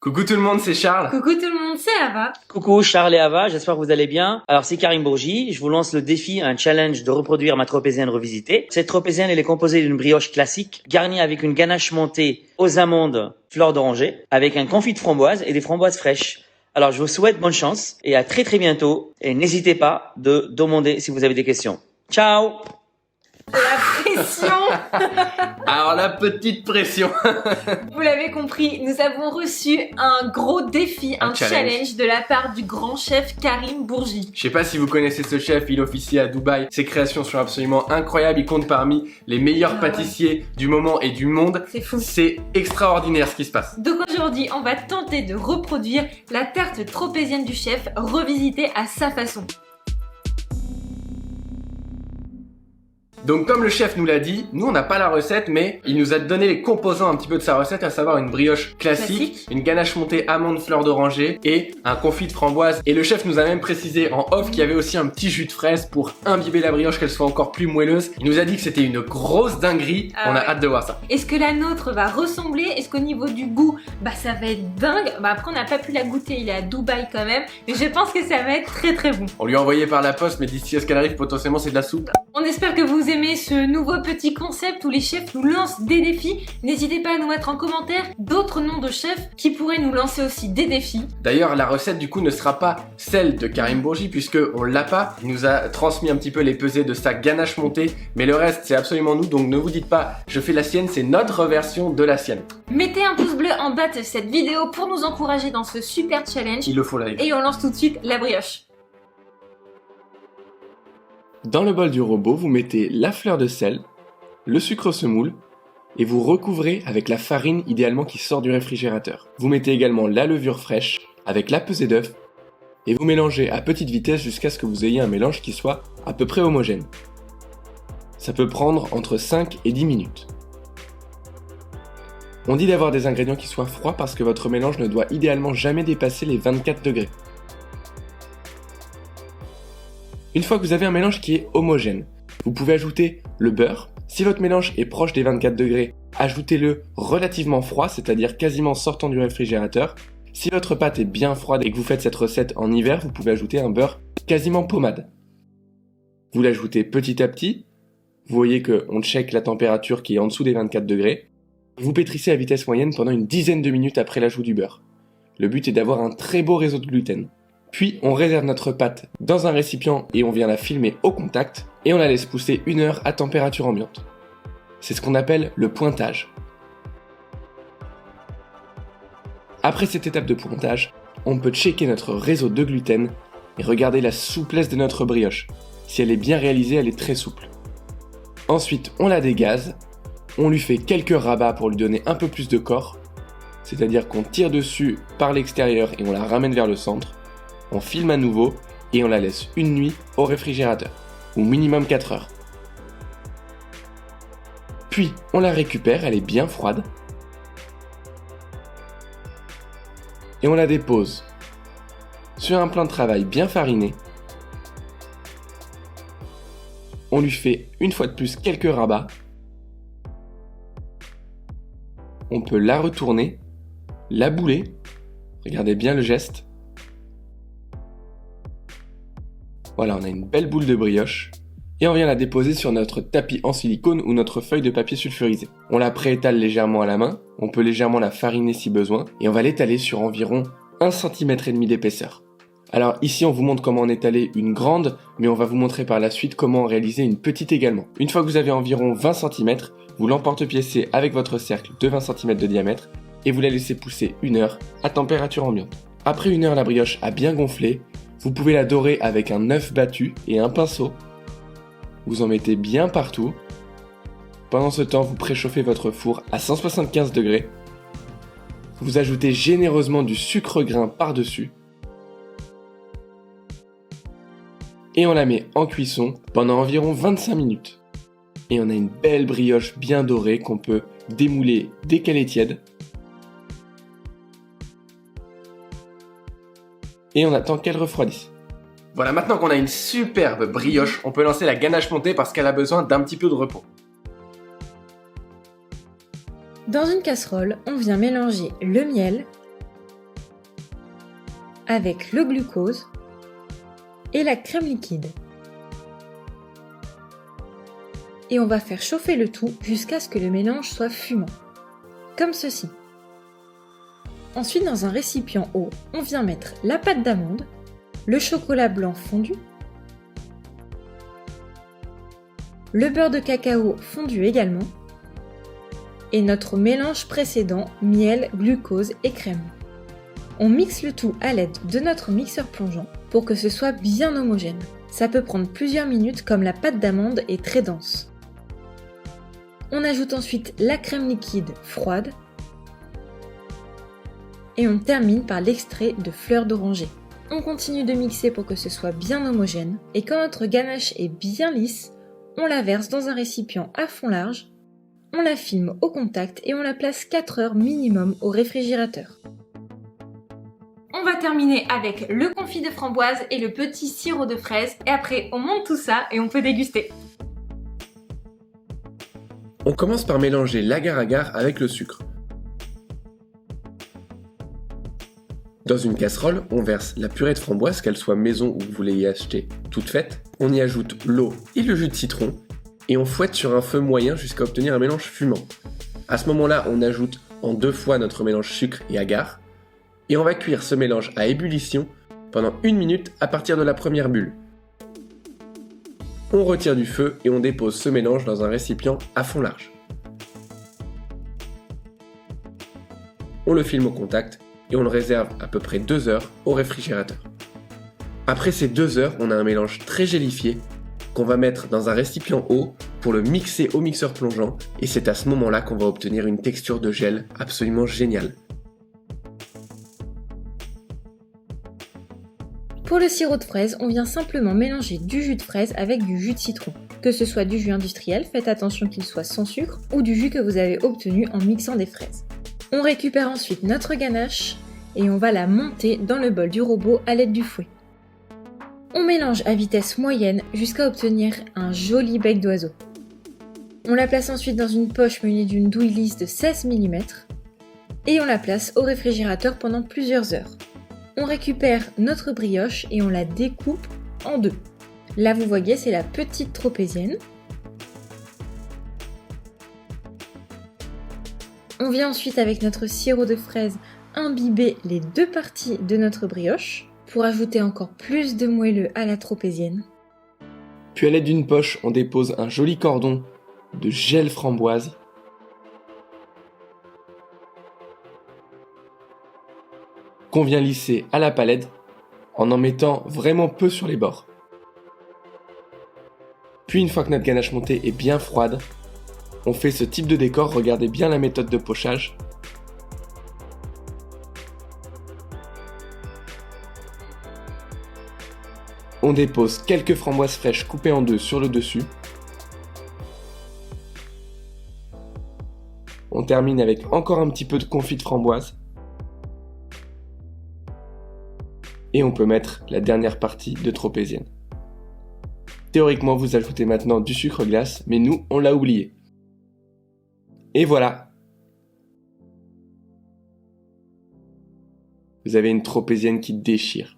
Coucou tout le monde, c'est Charles. Coucou tout le monde, c'est Ava. Coucou Charles et Ava, j'espère que vous allez bien. Alors c'est Karim Bourgi, je vous lance le défi, un challenge de reproduire ma tropézienne revisitée. Cette tropézienne, elle est composée d'une brioche classique, garnie avec une ganache montée aux amandes fleur d'oranger, avec un confit de framboise et des framboises fraîches. Alors je vous souhaite bonne chance et à très très bientôt. Et n'hésitez pas de demander si vous avez des questions. Ciao! La pression. Alors la petite pression. Vous l'avez compris, nous avons reçu un gros défi, un challenge de la part du grand chef Karim Bourgi. Je sais pas si vous connaissez ce chef, il officie à Dubaï. Ses créations sont absolument incroyables, il compte parmi les meilleurs pâtissiers du moment et du monde. C'est fou. C'est extraordinaire ce qui se passe. Donc aujourd'hui, on va tenter de reproduire la tarte tropézienne du chef, revisitée à sa façon. Donc comme le chef nous l'a dit, nous on n'a pas la recette, mais il nous a donné les composants un petit peu de sa recette, à savoir une brioche classique, une ganache montée amande fleur d'oranger et un confit de framboise. Et le chef nous a même précisé en off qu'il y avait aussi un petit jus de fraise pour imbiber la brioche, qu'elle soit encore plus moelleuse. Il nous a dit que c'était une grosse dinguerie, on a hâte de voir ça. Est-ce que la nôtre va ressembler? Est-ce qu'au niveau du goût, ça va être dingue? Après on n'a pas pu la goûter, il est à Dubaï quand même, mais je pense que ça va être très très bon. On lui a envoyé par la poste, mais d'ici à ce qu'elle arrive, potentiellement c'est de la soupe. On espère que vous aimez ce nouveau petit concept où les chefs nous lancent des défis. N'hésitez pas à nous mettre en commentaire d'autres noms de chefs qui pourraient nous lancer aussi des défis. D'ailleurs, la recette du coup ne sera pas celle de Karim Bourgi puisque on l'a pas. Il nous a transmis un petit peu les pesées de sa ganache montée, mais le reste c'est absolument nous, donc ne vous dites pas je fais la sienne, c'est notre version de la sienne. Mettez un pouce bleu en bas de cette vidéo pour nous encourager dans ce super challenge. Il le faut là. Et on lance tout de suite la brioche. Dans le bol du robot, vous mettez la fleur de sel, le sucre semoule et vous recouvrez avec la farine idéalement qui sort du réfrigérateur. Vous mettez également la levure fraîche avec la pesée d'œuf et vous mélangez à petite vitesse jusqu'à ce que vous ayez un mélange qui soit à peu près homogène. Ça peut prendre entre 5 et 10 minutes. On dit d'avoir des ingrédients qui soient froids parce que votre mélange ne doit idéalement jamais dépasser les 24 degrés. Une fois que vous avez un mélange qui est homogène, vous pouvez ajouter le beurre. Si votre mélange est proche des 24 degrés, ajoutez-le relativement froid, c'est-à-dire quasiment sortant du réfrigérateur. Si votre pâte est bien froide et que vous faites cette recette en hiver, vous pouvez ajouter un beurre quasiment pommade. Vous l'ajoutez petit à petit. Vous voyez qu'on check la température qui est en dessous des 24 degrés. Vous pétrissez à vitesse moyenne pendant une dizaine de minutes après l'ajout du beurre. Le but est d'avoir un très beau réseau de gluten. Puis on réserve notre pâte dans un récipient et on vient la filmer au contact et on la laisse pousser 1 heure à température ambiante. C'est ce qu'on appelle le pointage. Après cette étape de pointage, on peut checker notre réseau de gluten et regarder la souplesse de notre brioche. Si elle est bien réalisée, elle est très souple. Ensuite, on la dégaze, on lui fait quelques rabats pour lui donner un peu plus de corps, c'est-à-dire qu'on tire dessus par l'extérieur et on la ramène vers le centre. On filme à nouveau et on la laisse une nuit au réfrigérateur, ou minimum 4 heures. Puis on la récupère, elle est bien froide, et on la dépose sur un plan de travail bien fariné. On lui fait une fois de plus quelques rabats. On peut la retourner, la bouler, regardez bien le geste. Voilà, on a une belle boule de brioche et on vient la déposer sur notre tapis en silicone ou notre feuille de papier sulfurisé. On la préétale légèrement à la main, on peut légèrement la fariner si besoin et on va l'étaler sur environ 1,5 cm d'épaisseur. Alors ici on vous montre comment en étaler une grande, mais on va vous montrer par la suite comment en réaliser une petite également. Une fois que vous avez environ 20 cm, vous l'emporte-piécez avec votre cercle de 20 cm de diamètre et vous la laissez pousser 1 heure à température ambiante. Après 1 heure, la brioche a bien gonflé. Vous pouvez la dorer avec un œuf battu et un pinceau. Vous en mettez bien partout. Pendant ce temps, vous préchauffez votre four à 175 degrés. Vous ajoutez généreusement du sucre grain par-dessus. Et on la met en cuisson pendant environ 25 minutes. Et on a une belle brioche bien dorée qu'on peut démouler dès qu'elle est tiède. Et on attend qu'elle refroidisse. Voilà, maintenant qu'on a une superbe brioche, on peut lancer la ganache montée parce qu'elle a besoin d'un petit peu de repos. Dans une casserole, on vient mélanger le miel, avec le glucose et la crème liquide. Et on va faire chauffer le tout jusqu'à ce que le mélange soit fumant, comme ceci. Ensuite, dans un récipient haut, on vient mettre la pâte d'amande, le chocolat blanc fondu, le beurre de cacao fondu également, et notre mélange précédent, miel, glucose et crème. On mixe le tout à l'aide de notre mixeur plongeant pour que ce soit bien homogène. Ça peut prendre plusieurs minutes comme la pâte d'amande est très dense. On ajoute ensuite la crème liquide froide et on termine par l'extrait de fleurs d'oranger. On continue de mixer pour que ce soit bien homogène et quand notre ganache est bien lisse, on la verse dans un récipient à fond large, on la filme au contact et on la place 4 heures minimum au réfrigérateur. On va terminer avec le confit de framboise et le petit sirop de fraise et après on monte tout ça et on peut déguster. On commence par mélanger l'agar-agar avec le sucre. Dans une casserole, on verse la purée de framboise, qu'elle soit maison ou que vous l'ayez achetée toute faite. On y ajoute l'eau et le jus de citron et on fouette sur un feu moyen jusqu'à obtenir un mélange fumant. À ce moment-là, on ajoute en 2 fois notre mélange sucre et agar et on va cuire ce mélange à ébullition pendant 1 minute à partir de la première bulle. On retire du feu et on dépose ce mélange dans un récipient à fond large. On le filme au contact et on le réserve à peu près 2 heures au réfrigérateur. Après ces 2 heures, on a un mélange très gélifié qu'on va mettre dans un récipient haut pour le mixer au mixeur plongeant et c'est à ce moment-là qu'on va obtenir une texture de gel absolument géniale. Pour le sirop de fraise, on vient simplement mélanger du jus de fraise avec du jus de citron. Que ce soit du jus industriel, faites attention qu'il soit sans sucre, ou du jus que vous avez obtenu en mixant des fraises. On récupère ensuite notre ganache et on va la monter dans le bol du robot à l'aide du fouet. On mélange à vitesse moyenne jusqu'à obtenir un joli bec d'oiseau. On la place ensuite dans une poche munie d'une douille lisse de 16 mm et on la place au réfrigérateur pendant plusieurs heures. On récupère notre brioche et on la découpe en 2. Là vous voyez c'est la petite tropézienne. On vient ensuite avec notre sirop de fraise imbiber les 2 parties de notre brioche pour ajouter encore plus de moelleux à la tropézienne. Puis à l'aide d'une poche, on dépose un joli cordon de gel framboise. Qu'on vient lisser à la palette en mettant vraiment peu sur les bords. Puis une fois que notre ganache montée est bien froide, on fait ce type de décor, regardez bien la méthode de pochage. On dépose quelques framboises fraîches coupées en 2 sur le dessus. On termine avec encore un petit peu de confit de framboise. Et on peut mettre la dernière partie de tropézienne. Théoriquement, vous ajoutez maintenant du sucre glace, mais nous, on l'a oublié. Et voilà. Vous avez une tropézienne qui déchire.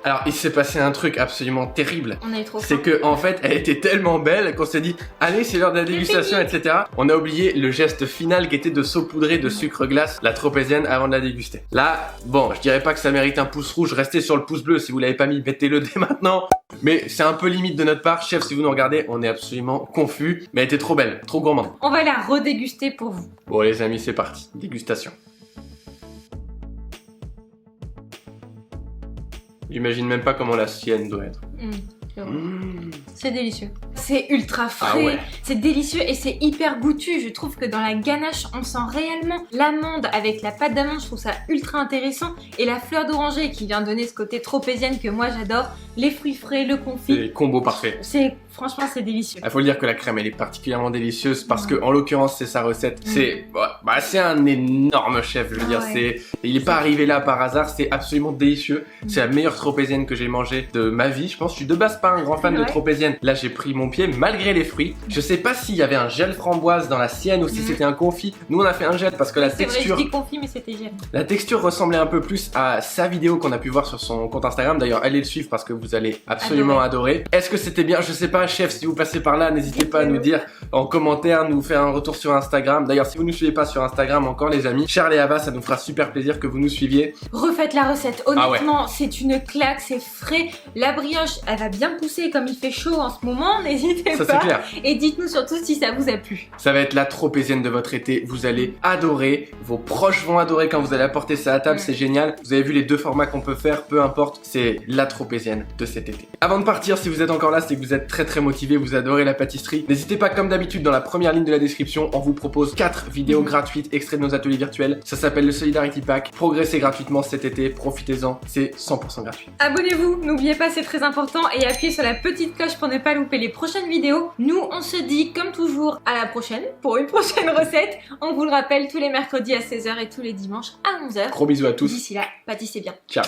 Alors, il s'est passé un truc absolument terrible. On a eu trop faim. C'est que, en fait, elle était tellement belle qu'on s'est dit, allez, c'est l'heure de la dégustation, etc. On a oublié le geste final qui était de saupoudrer de sucre glace la tropézienne avant de la déguster. Là, bon, je dirais pas que ça mérite un pouce rouge, restez sur le pouce bleu. Si vous l'avez pas mis, mettez-le dès maintenant. Mais c'est un peu limite de notre part. Chef, si vous nous regardez, on est absolument confus. Mais elle était trop belle, trop gourmande. On va la redéguster pour vous. Bon, les amis, c'est parti. Dégustation. J'imagine même pas comment la sienne doit être. C'est délicieux. C'est ultra frais, Ah ouais. c'est délicieux et c'est hyper goûtu. Je trouve que dans la ganache, on sent réellement l'amande avec la pâte d'amande. Je trouve ça ultra intéressant. Et la fleur d'oranger qui vient donner ce côté tropézienne que moi j'adore. Les fruits frais, le C'est confit. les combos parfaits. Franchement, c'est délicieux. Il faut le dire que la crème elle est particulièrement délicieuse parce que en l'occurrence c'est sa recette. C'est un énorme chef, je veux dire. Ouais. Il est pas arrivé là par hasard. C'est absolument délicieux. C'est la meilleure tropézienne que j'ai mangée de ma vie. Je pense que je suis de base pas un grand fan de Ouais. tropézienne. Là, j'ai pris mon pied malgré les fruits. Je sais pas s'il y avait un gel framboise dans la sienne ou si c'était un confit. Nous, on a fait un gel parce que la C'est vrai, texture, je dis confit, mais c'était gel. la texture ressemblait un peu plus à sa vidéo qu'on a pu voir sur son compte Instagram. D'ailleurs, allez le suivre parce que vous allez absolument adorer. Est-ce que c'était bien? Je sais pas, chef, si vous passez par là, n'hésitez pas à nous dire en commentaire, nous faire un retour sur Instagram. D'ailleurs, si vous nous suivez pas sur Instagram encore, les amis, Charles et Ava, ça nous fera super plaisir que vous nous suiviez. Refaites la recette. Honnêtement, c'est une claque, c'est frais. La brioche, elle va bien pousser comme il fait chaud en ce moment. N'hésitez Ça, c'est pas. clair. Et dites-nous surtout si ça vous a plu. Ça va être la tropézienne de votre été. Vous allez adorer. Vos proches vont adorer quand vous allez apporter ça à table. C'est génial. Vous avez vu les deux formats qu'on peut faire. Peu importe. C'est la tropézienne de cet été. Avant de partir, si vous êtes encore là, c'est que vous êtes très motivé. Vous adorez la pâtisserie. N'hésitez pas, comme d'habitude, dans la première ligne de la description, on vous propose 4 vidéos gratuites extraits de nos ateliers virtuels. Ça s'appelle le Solidarity Pack. Progressez gratuitement cet été. Profitez-en. C'est 100% gratuit. Abonnez-vous, n'oubliez pas, c'est très important. Et appuyez sur la petite cloche pour ne pas louper les prochaines vidéos. Nous, on se dit, comme toujours, à la prochaine pour une prochaine recette. On vous le rappelle, tous les mercredis à 16h et tous les dimanches à 11h. Gros bisous à tous. D'ici là, pâtissez bien. Ciao.